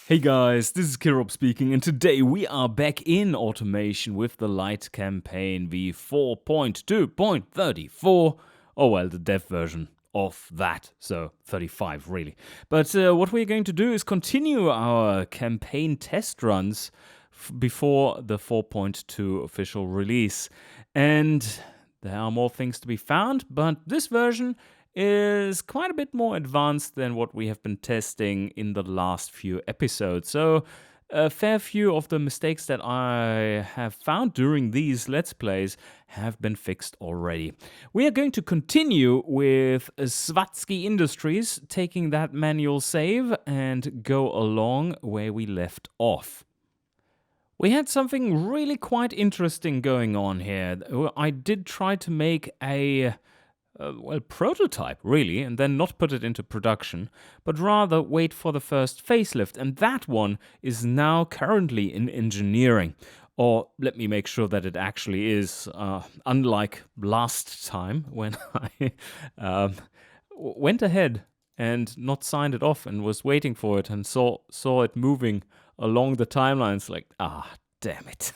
Hey guys, this is Kirop speaking, and today we are back in automation with the light campaign V4.2.34. Oh well, the dev version of that, so 35 really. But what we're going to do is continue our campaign test runs before the 4.2 official release. And there are more things to be found, but this version is quite a bit more advanced than what we have been testing in the last few episodes. So a fair few of the mistakes that I have found during these Let's Plays have been fixed already. We are going to continue with Swatsky Industries, taking that manual save and go along where we left off. We had something really quite interesting going on here. I did try to make a prototype, really, and then not put it into production, but rather wait for the first facelift, and that one is now currently in engineering. Or let me make sure that it actually is, unlike last time when I went ahead and not signed it off and was waiting for it and saw it moving along the timelines like, damn it.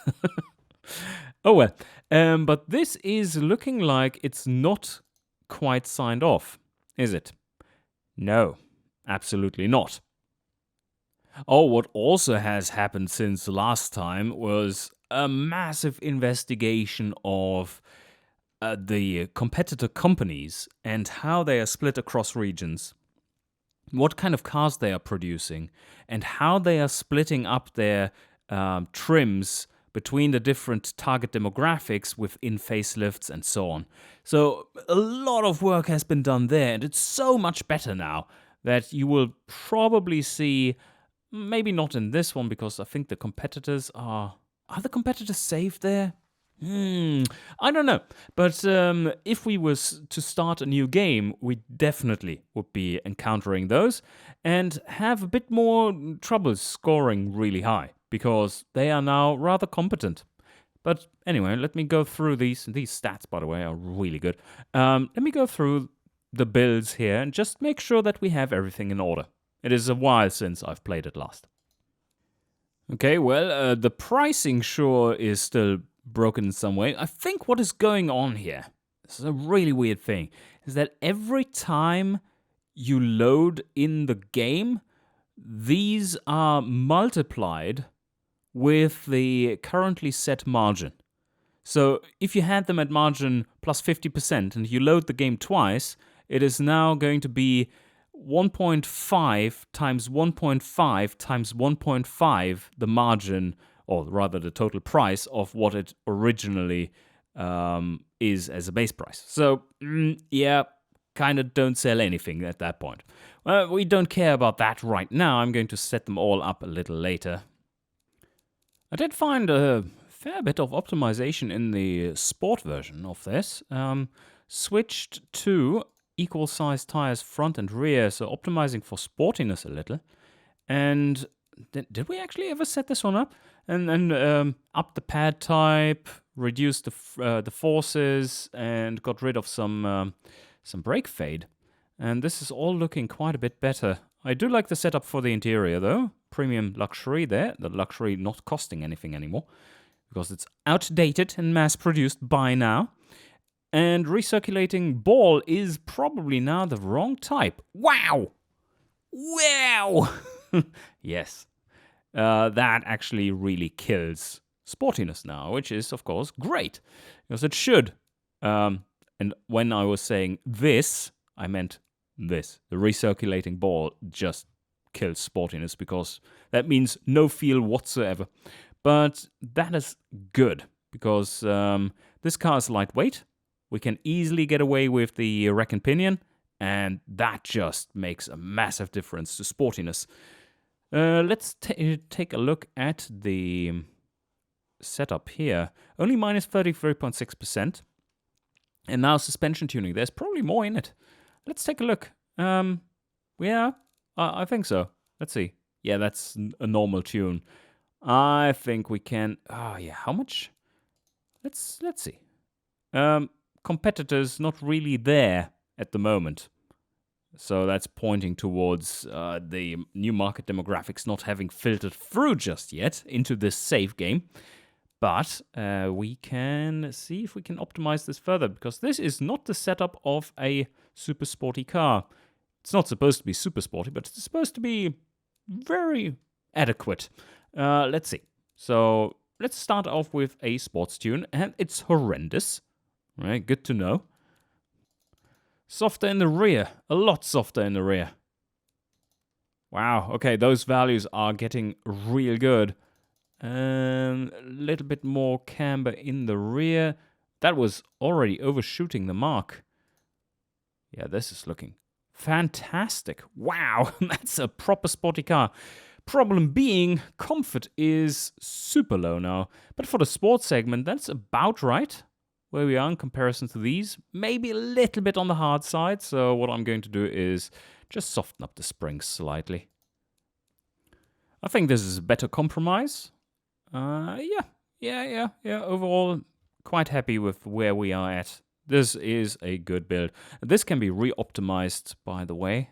Oh well, but this is looking like it's not quite signed off, is it? No, absolutely not. Oh, what also has happened since last time was a massive investigation of the competitor companies and how they are split across regions, what kind of cars they are producing, and how they are splitting up their trims between the different target demographics within facelifts and so on. So a lot of work has been done there, and it's so much better now that you will probably see, maybe not in this one, because I think the competitors are the competitors safe there? I don't know. But if we was to start a new game, we definitely would be encountering those and have a bit more trouble scoring really high, because they are now rather competent. But anyway, let me go through these. These stats, by the way, are really good. Let me go through the builds here and just make sure that we have everything in order. It is a while since I've played it last. Okay, well, the pricing sure is still broken in some way. I think what is going on here, this is a really weird thing, is that every time you load in the game, these are multiplied with the currently set margin. So if you had them at margin plus 50% and you load the game twice, it is now going to be 1.5 times 1.5 times 1.5 the margin, or rather the total price of what it originally is as a base price. So, yeah, kind of don't sell anything at that point. We don't care about that right now. I'm going to set them all up a little later. I did find a fair bit of optimization in the sport version of this. Switched to equal size tires front and rear, so optimizing for sportiness a little. And did we actually ever set this one up? And then up the pad type, reduced the forces, and got rid of some brake fade. And this is all looking quite a bit better. I do like the setup for the interior though. Premium luxury there, the luxury not costing anything anymore, because it's outdated and mass-produced by now. And recirculating ball is probably now the wrong type. Wow! Wow! Yes. That actually really kills sportiness now, which is, of course, great. Because it should. And when I was saying this, I meant this. The recirculating ball just kills sportiness, because that means no feel whatsoever. But that is good, because this car is lightweight. We can easily get away with the rack and pinion, and that just makes a massive difference to sportiness. Let's take a look at the setup here. Only minus 33.6%. And now suspension tuning. There's probably more in it. Let's take a look. Yeah, I think so. Let's see. Yeah, that's a normal tune. I think we can... Oh, yeah, how much? Let's see. Competitors not really there at the moment. So that's pointing towards the new market demographics not having filtered through just yet into this save game. But we can see if we can optimize this further, because this is not the setup of a super sporty car. It's not supposed to be super sporty, but it's supposed to be very adequate. Let's see. So let's start off with a sports tune, and it's horrendous. Right, good to know. Softer in the rear, a lot softer in the rear. Wow, okay, those values are getting real good. A little bit more camber in the rear. That was already overshooting the mark. Yeah, this is looking fantastic. Wow, that's a proper sporty car. Problem being, comfort is super low now. But for the sports segment, that's about right where we are in comparison to these. Maybe a little bit on the hard side. So what I'm going to do is just soften up the springs slightly. I think this is a better compromise. Yeah. Overall, quite happy with where we are at. This is a good build. This can be re-optimized, by the way.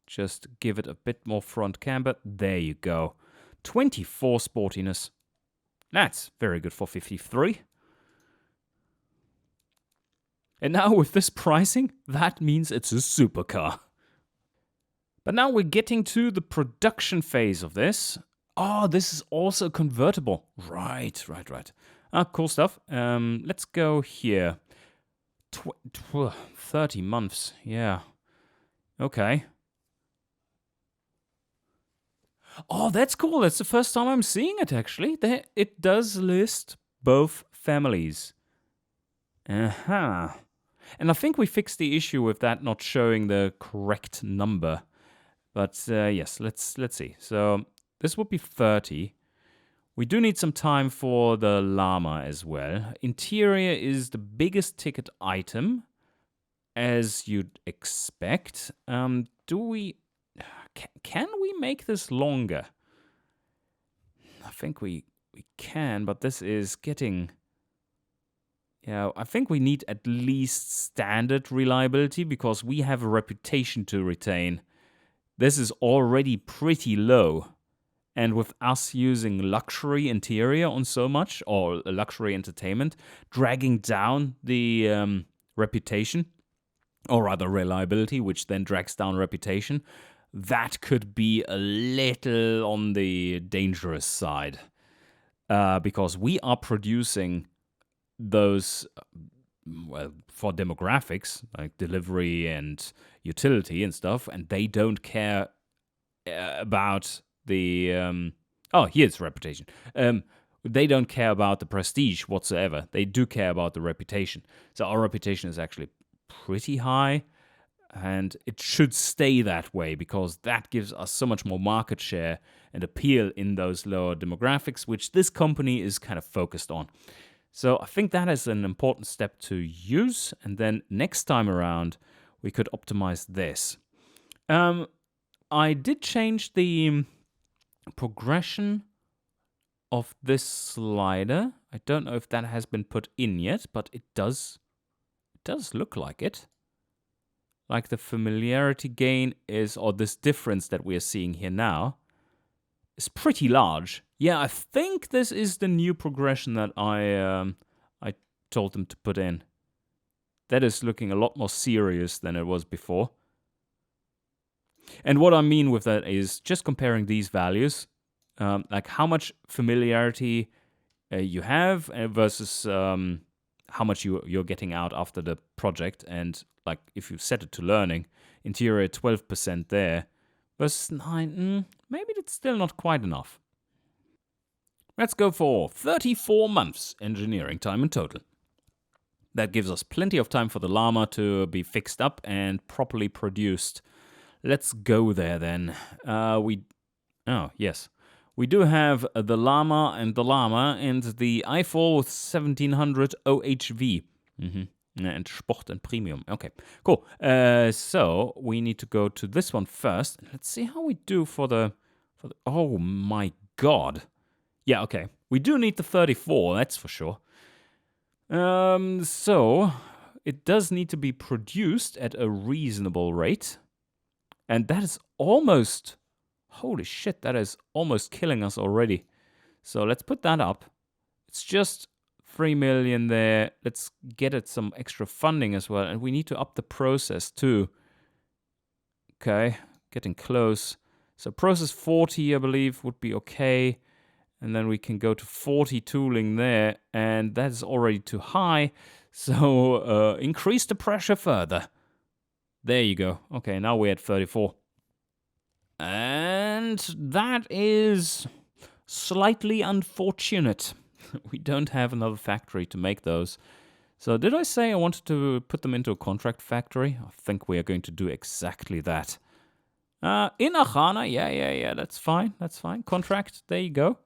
Just give it a bit more front camber. There you go. 24 sportiness. That's very good for 53. And now with this pricing, that means it's a supercar. But now we're getting to the production phase of this. Oh, this is also convertible. Right. Cool stuff. Let's go here. 30 months. Yeah. Okay. Oh, that's cool. That's the first time I'm seeing it, actually. It does list both families. And I think we fixed the issue with that not showing the correct number. But yes, let's see. So this would be 30. We do need some time for the llama as well. Interior is the biggest ticket item, as you'd expect. Can we make this longer? I think we can, but this is getting... Yeah, I think we need at least standard reliability, because we have a reputation to retain. This is already pretty low. And with us using luxury interior on so much, or luxury entertainment, dragging down the reputation, or rather reliability, which then drags down reputation, that could be a little on the dangerous side. Because we are producing those, well, for demographics, like delivery and utility and stuff, and they don't care about the... here's reputation. They don't care about the prestige whatsoever. They do care about the reputation. So our reputation is actually pretty high, and it should stay that way, because that gives us so much more market share and appeal in those lower demographics, which this company is kind of focused on. So I think that is an important step to use, and then next time around we could optimize this. I did change the progression of this slider. I don't know if that has been put in yet, but it does look like it. Like the familiarity gain is, or this difference that we are seeing here now, is pretty large. Yeah, I think this is the new progression that I told them to put in. That is looking a lot more serious than it was before. And what I mean with that is just comparing these values, like how much familiarity you have versus how much you're getting out after the project. And like if you set it to learning, interior 12% there versus 9, maybe that's still not quite enough. Let's go for 34 months engineering time in total. That gives us plenty of time for the llama to be fixed up and properly produced. Let's go there then. We do have the llama and the i4 with 1700 OHV. And Sport and Premium. Okay, cool. So we need to go to this one first. Let's see how we do for the... Oh my god. Yeah, okay. We do need the 34, that's for sure. So it does need to be produced at a reasonable rate. And that is almost, holy shit, that is almost killing us already. So let's put that up. It's just 3 million there. Let's get it some extra funding as well. And we need to up the process too. Okay, getting close. So process 40, I believe, would be okay. And then we can go to 40 tooling there. And that is already too high. So increase the pressure further. There you go. Okay, now we're at 34. And that is slightly unfortunate. We don't have another factory to make those. So did I say I wanted to put them into a contract factory? I think we are going to do exactly that. In Achana, yeah, that's fine. Contract, there you go.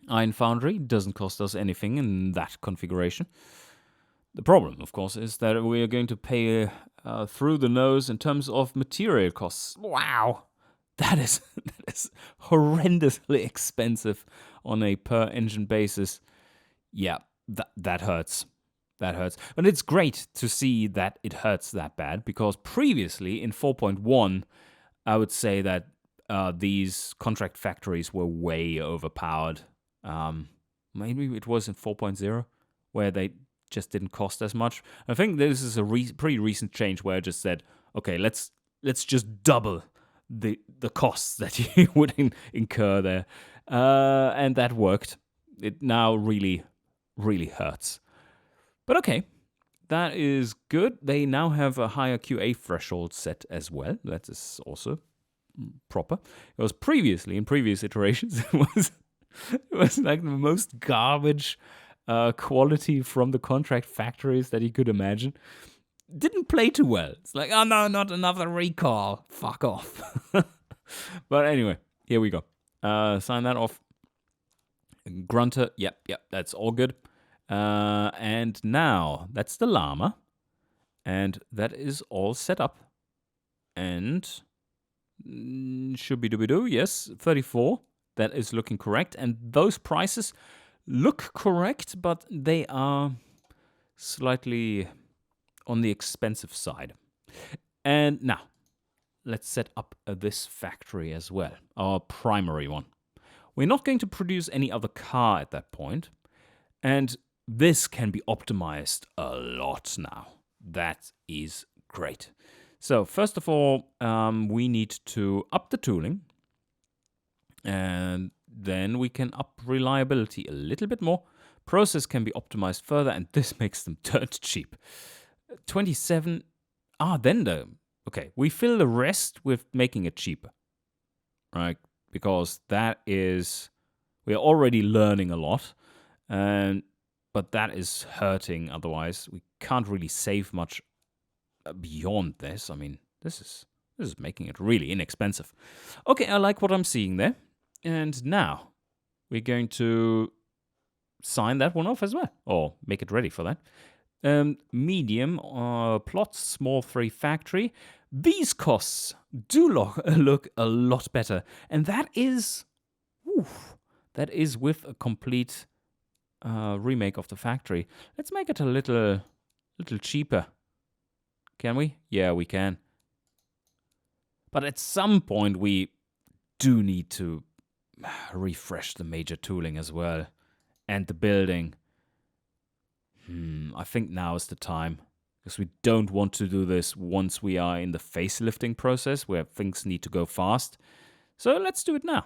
Iron Foundry doesn't cost us anything in that configuration. The problem, of course, is that we are going to pay through the nose in terms of material costs. Wow, that is horrendously expensive on a per engine basis. Yeah, that hurts. That hurts. But it's great to see that it hurts that bad, because previously in 4.1, I would say that these contract factories were way overpowered. Maybe it was in 4.0 where they just didn't cost as much. I think this is a pretty recent change where I just said, okay, let's just double the costs that you would incur there, and that worked. It now really hurts, but okay, that is good. They now have a higher QA threshold set as well. That is also proper. It was previously in previous iterations. It was like the most garbage quality from the contract factories that you could imagine. Didn't play too well. It's like, oh no, not another recall. Fuck off. But anyway, here we go. Sign that off. Grunter, yep, that's all good. And now, that's the llama. And that is all set up. And shooby-dooby-doo, yes, 34. That is looking correct. And those prices look correct, but they are slightly on the expensive side. And now, let's set up this factory as well, our primary one. We're not going to produce any other car at that point, and this can be optimized a lot now. That is great. So first of all, we need to up the tooling, and then we can up reliability a little bit more. Process can be optimized further, and this makes them dirt cheap. 27. Okay, we fill the rest with making it cheaper, right? Because that is, we are already learning a lot, but that is hurting. Otherwise, we can't really save much beyond this. I mean, this is making it really inexpensive. Okay, I like what I'm seeing there. And now we're going to sign that one off as well, or make it ready for that. Medium plots, small 3 factory. These costs do look a lot better, and that is with a complete remake of the factory. Let's make it a little cheaper. Can we? Yeah, we can. But at some point we do need to refresh the major tooling as well, and the building. I think now is the time, because we don't want to do this once we are in the facelifting process where things need to go fast. So let's do it now.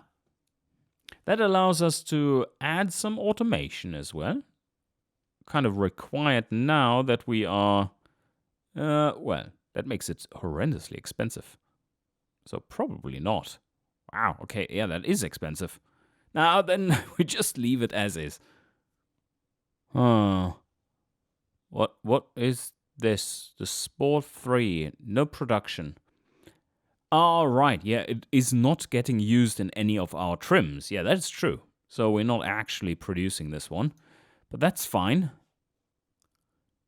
That allows us to add some automation as well. Kind of required now that we are, well, that makes it horrendously expensive. So probably not. Wow, okay, yeah, that is expensive. Now then, we just leave it as is. What is this? The Sport 3, no production. All right, yeah, it is not getting used in any of our trims. Yeah, that's true. So we're not actually producing this one, but that's fine.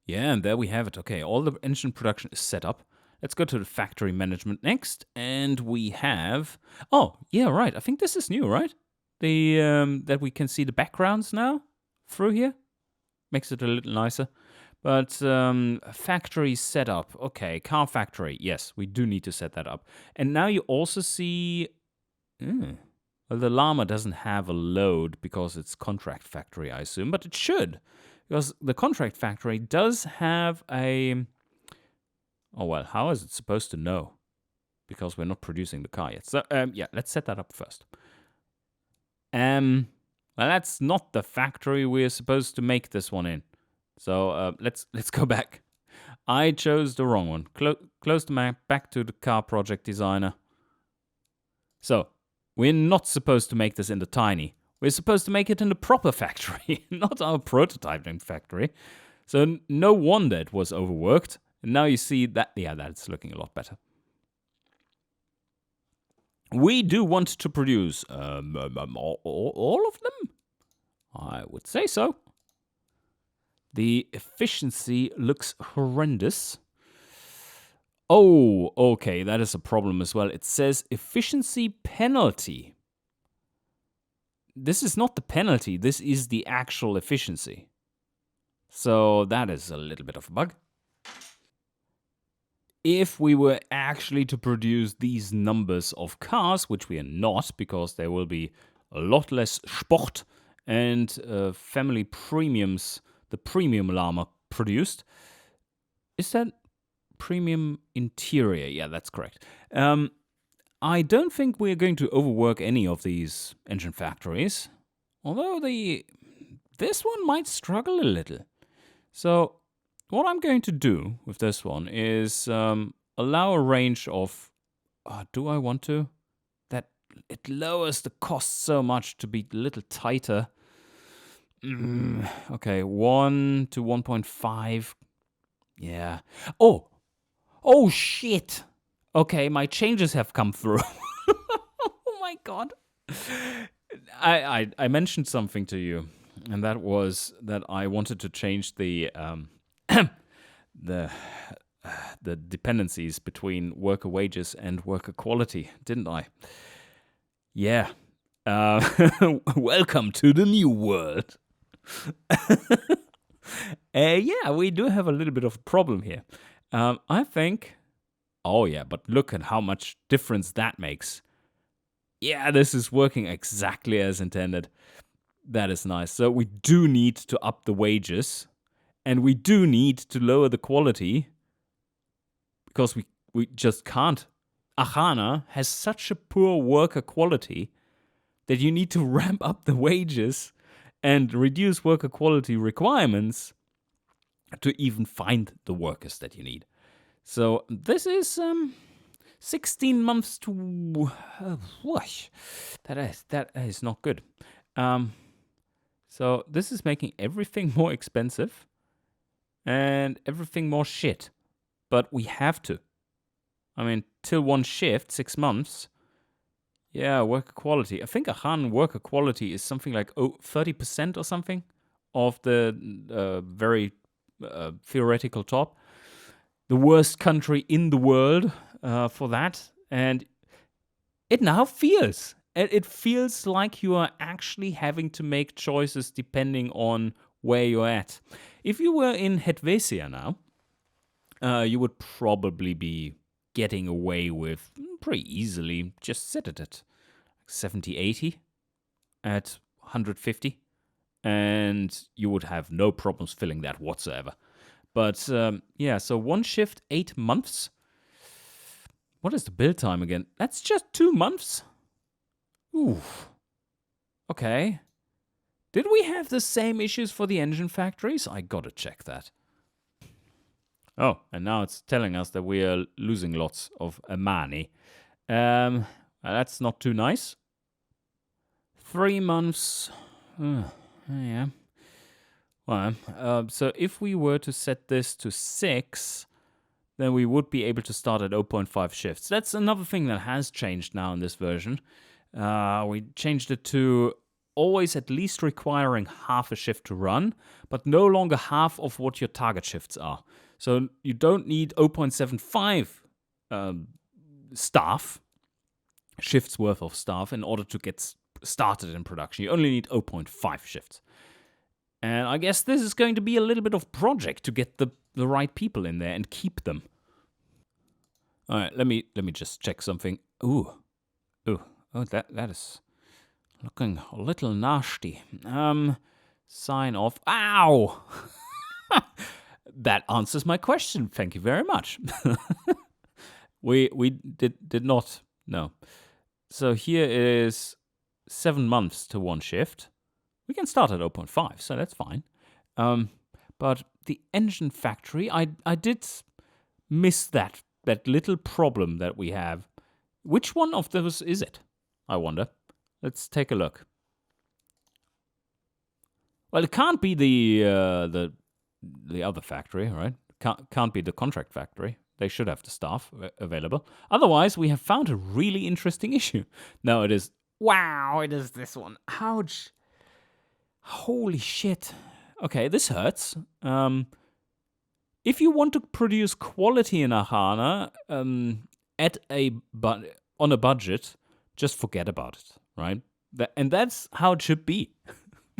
Yeah, and there we have it. Okay, all the engine production is set up. Let's go to the factory management next, and we have... Oh, yeah, right. I think this is new, right? That we can see the backgrounds now through here. Makes it a little nicer. But factory setup. Okay, car factory. Yes, we do need to set that up. And now you also see... well, the llama doesn't have a load because it's contract factory, I assume. But it should. Because the contract factory does have a... Oh, well, how is it supposed to know? Because we're not producing the car yet. So, yeah, let's set that up first. Well, that's not the factory we're supposed to make this one in. So, let's go back. I chose the wrong one. Close the map, back to the car project designer. So, we're not supposed to make this in the tiny. We're supposed to make it in the proper factory, not our prototyping factory. So, no wonder it was overworked. And now you see that, yeah, that's looking a lot better. We do want to produce all of them? I would say so. The efficiency looks horrendous. Oh, okay, that is a problem as well. It says efficiency penalty. This is not the penalty, this is the actual efficiency. So that is a little bit of a bug. If we were actually to produce these numbers of cars, which we are not, because there will be a lot less Sport and family premiums, the premium llama produced. Is that premium interior? Yeah, that's correct. I don't think we're going to overwork any of these engine factories, although this one might struggle a little. So what I'm going to do with this one is allow a range of... do I want to? That it lowers the cost so much to be a little tighter. Okay, 1 to 1.5. Yeah. Oh, shit. Okay, my changes have come through. Oh my god. I mentioned something to you, and that was that I wanted to change the the dependencies between worker wages and worker quality, didn't I? Yeah. Welcome to the new world. Yeah, we do have a little bit of a problem here. I think... Oh yeah, but look at how much difference that makes. Yeah, this is working exactly as intended. That is nice. So we do need to up the wages, and we do need to lower the quality, because we just can't. Ahana has such a poor worker quality that you need to ramp up the wages and reduce worker quality requirements to even find the workers that you need. So this is 16 months to... that is not good. So this is making everything more expensive and everything more shit. But we have to. I mean, till one shift, 6 months. Yeah, worker quality. I think Ahan worker quality is something like 30% or something of the very theoretical top. The worst country in the world for that. And it now feels. It feels like you are actually having to make choices depending on where you're at. If you were in Helvetia now, you would probably be getting away with pretty easily. Just set it at 70, 80 at 150. And you would have no problems filling that whatsoever. But yeah, so one shift, 8 months. What is the build time again? That's just 2 months? Ooh. Okay. Did we have the same issues for the engine factories? I gotta check that. Oh, and now it's telling us that we are losing lots of money. That's not too nice. 3 months. Yeah. Well, so if we were to set this to 6, then we would be able to start at 0.5 shifts. That's another thing that has changed now in this version. We changed it to always at least requiring half a shift to run, but no longer half of what your target shifts are. So you don't need 0.75 shifts worth of staff in order to get started in production. You only need 0.5 shifts. And I guess this is going to be a little bit of project to get the right people in there and keep them. All right, let me just check something. Oh, that is looking a little nasty. Sign off. Ow! That answers my question. Thank you very much. we did not. No. So here is 7 months to one shift. We can start at 0.5, so that's fine. But the engine factory, I did miss that little problem that we have. Which one of those is it? I wonder. Let's take a look. Well, it can't be the other factory, right? Can't be the contract factory. They should have the staff available. Otherwise, we have found a really interesting issue. No, it is. Wow, it is this one. Ouch. Holy shit. Okay, this hurts. If you want to produce quality in Ahana on a budget, just forget about it, right? And that's how it should be.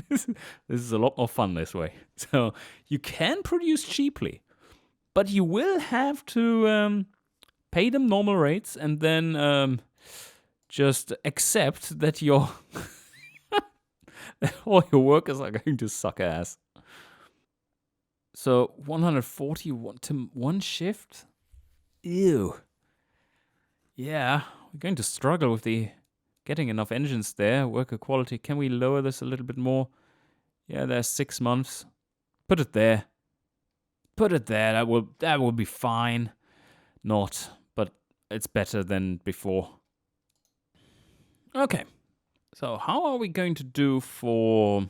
This is a lot more fun this way. So you can produce cheaply, but you will have to pay them normal rates and then just accept that that all your workers are going to suck ass. So 141 to one shift? Ew. Yeah, we're going to struggle with getting enough engines there. Worker quality. Can we lower this a little bit more? Yeah, there's 6 months. Put it there. Put it there. That will be fine. Not, but it's better than before. Okay. So how are we going to do for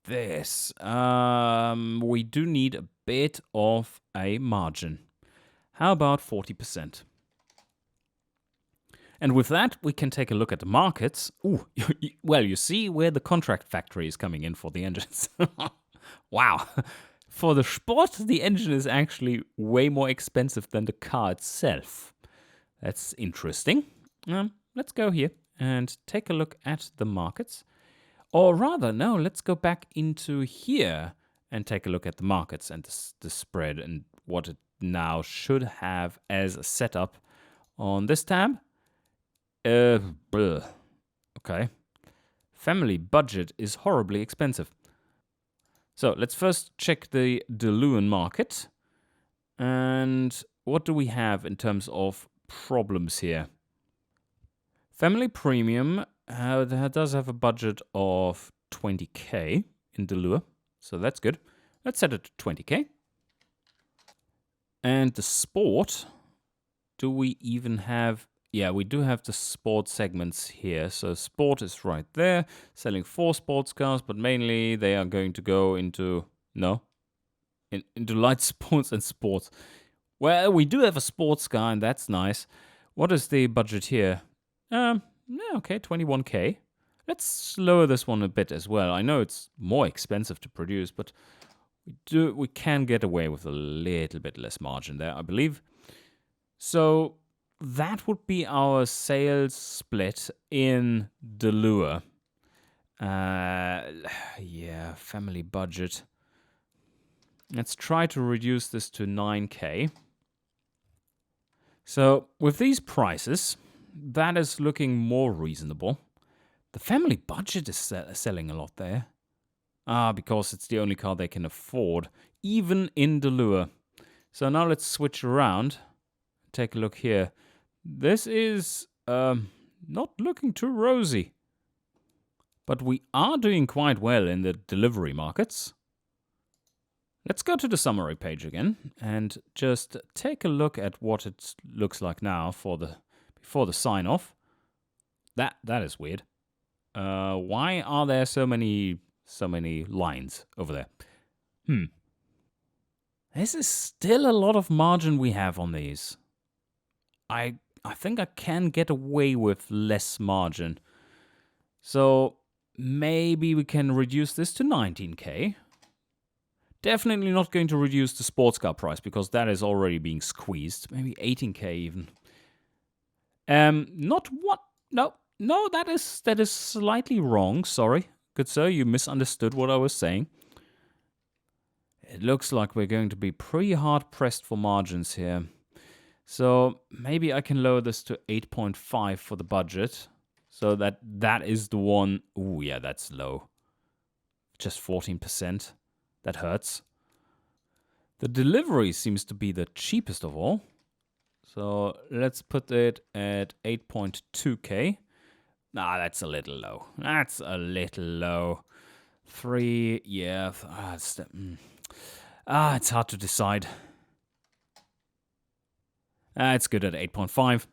this? We do need a bit of a margin. How about 40%? And with that, we can take a look at the markets. Ooh, well, you see where the contract factory is coming in for the engines. Wow. For the Sport, the engine is actually way more expensive than the car itself. That's interesting. Let's go here and take a look at the markets. Or rather, no, let's go back into here and take a look at the markets and the spread and what it now should have as a setup on this tab. Okay. Family budget is horribly expensive. So let's first check the Deluan market. And what do we have in terms of problems here? Family premium does have a budget of 20k in Delua, so that's good. Let's set it to 20k. And the sport, do we even have... Yeah, we do have the sport segments here. So sport is right there, selling 4 sports cars, but mainly they are going to go into... No? Into light sports and sports. Well, we do have a sports car, and that's nice. What is the budget here? Yeah, okay, 21k. Let's lower this one a bit as well. I know it's more expensive to produce, but we can get away with a little bit less margin there, I believe. So that would be our sales split in Delua. Yeah, family budget. Let's try to reduce this to 9k. So with these prices, that is looking more reasonable. The family budget is selling a lot there. Because it's the only car they can afford, even in Delua. So now let's switch around. Take a look here. This is not looking too rosy. But we are doing quite well in the delivery markets. Let's go to the summary page again and just take a look at what it looks like now before the sign off. That is weird. Why are there so many lines over there? This is still a lot of margin we have on these. I think I can get away with less margin. So maybe we can reduce this to 19k. Definitely not going to reduce the sports car price because that is already being squeezed. Maybe 18k even. Not what? No, that is slightly wrong. Sorry. good sir, you misunderstood what I was saying. It looks like we're going to be pretty hard pressed for margins here. So maybe I can lower this to 8.5 for the budget. So that is the one. Ooh, yeah, that's low. Just 14%. That hurts. The delivery seems to be the cheapest of all. So let's put it at 8.2k. Nah, that's a little low. That's a little low. 3, yeah. It's hard to decide. It's good at 8.5.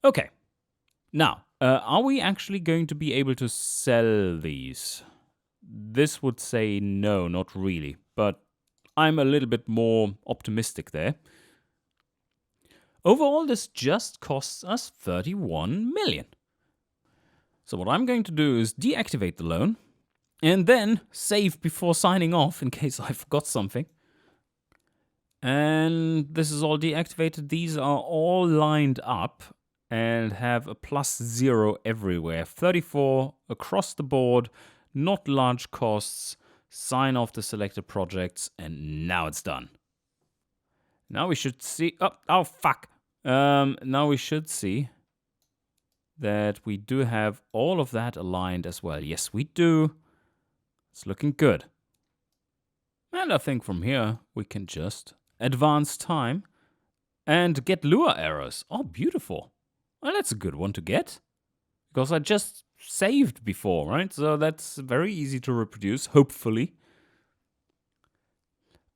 Okay. Now, are we actually going to be able to sell these? This would say no, not really. But I'm a little bit more optimistic there. Overall, this just costs us 31 million. So what I'm going to do is deactivate the loan and then save before signing off in case I forgot something. And this is all deactivated. These are all lined up and have a +0 everywhere. 34 across the board, not large costs. Sign off the selected projects, and now it's done. Now we should see... Oh, fuck. Now we should see that we do have all of that aligned as well. Yes, we do. It's looking good. And I think from here, we can just advance time and get Lua errors. Oh, beautiful. Well, that's a good one to get. Because I just saved before, right? So that's very easy to reproduce, hopefully.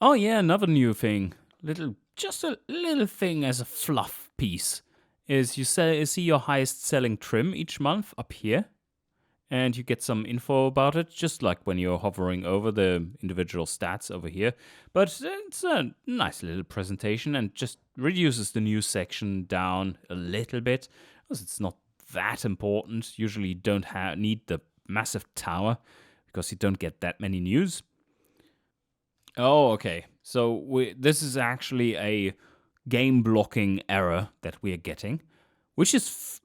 Oh yeah, another new thing. Just a little thing as a fluff piece is you see your highest selling trim each month up here. And you get some info about it, just like when you're hovering over the individual stats over here. But it's a nice little presentation and just reduces the news section down a little bit, because it's not that important. Usually you don't need the massive tower, because you don't get that many news. Oh, okay. So this is actually a game blocking error that we are getting, which is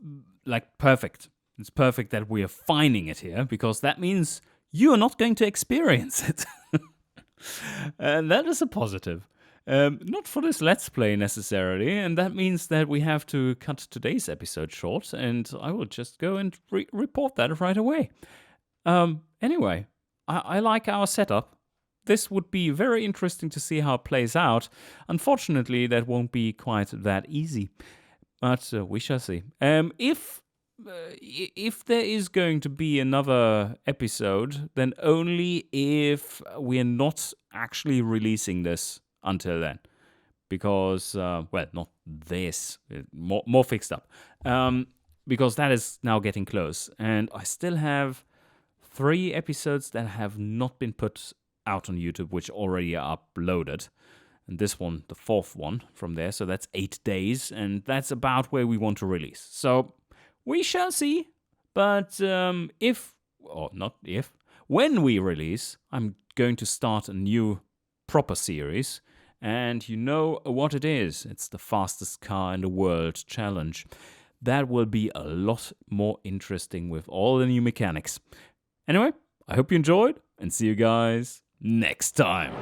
perfect. It's perfect that we are finding it here, because that means you are not going to experience it. And that is a positive. Not for this Let's Play necessarily, and that means that we have to cut today's episode short, and I will just go and report that right away. Anyway, I like our setup. This would be very interesting to see how it plays out. Unfortunately, that won't be quite that easy, but we shall see. If there is going to be another episode, then only if we're not actually releasing this until then. Because, not this, more fixed up. Because that is now getting close. And I still have 3 episodes that have not been put out on YouTube, which already are uploaded. And this one, the 4th one from there. So that's 8 days. And that's about where we want to release. So we shall see, but when we release, I'm going to start a new proper series, and you know what it is. It's the fastest car in the world challenge. That will be a lot more interesting with all the new mechanics. Anyway, I hope you enjoyed, and see you guys next time.